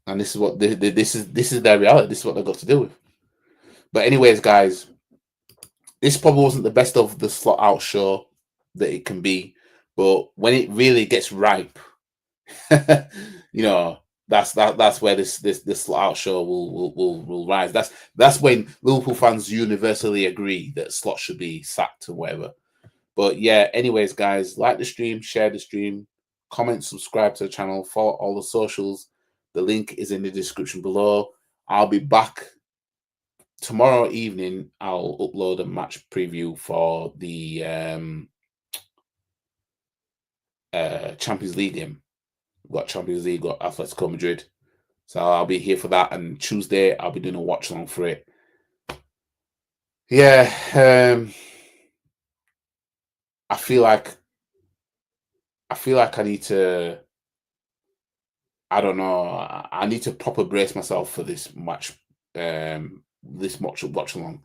And this is what this is their reality. This is what they've got to deal with. But anyways, guys, this probably wasn't the best of the slot out show that it can be. But when it really gets ripe, that's where this slot out show will rise. That's when Liverpool fans universally agree that Slot should be sacked or whatever. But yeah, anyways, guys, like the stream, share the stream, comment, subscribe to the channel, follow all the socials. The link is in the description below. I'll be back tomorrow evening. I'll upload a match preview for the Champions League game. We've got Champions League, got Atletico Madrid. So I'll be here for that. And Tuesday, I'll be doing a watch along for it. Yeah. I feel like I need to, I don't know, I need to proper brace myself for this match, watch along,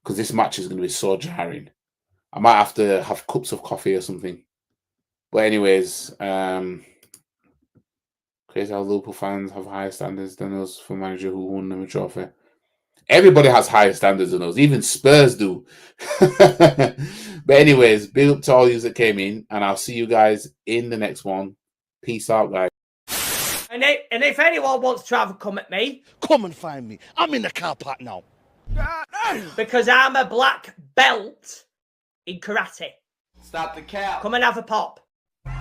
because this match is going to be so jarring. I might have to have cups of coffee or something. But anyways, crazy how Liverpool fans have higher standards than us for a manager who won them a trophy. Everybody has higher standards than us. Even Spurs do. But anyways, big up to all you that came in, and I'll see you guys in the next one. Peace out, guys. And if anyone wants to have a come at me, come and find me. I'm in the car park now. Because I'm a black belt in karate. Stop the cap. Come and have a pop.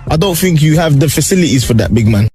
I don't think you have the facilities for that, big man.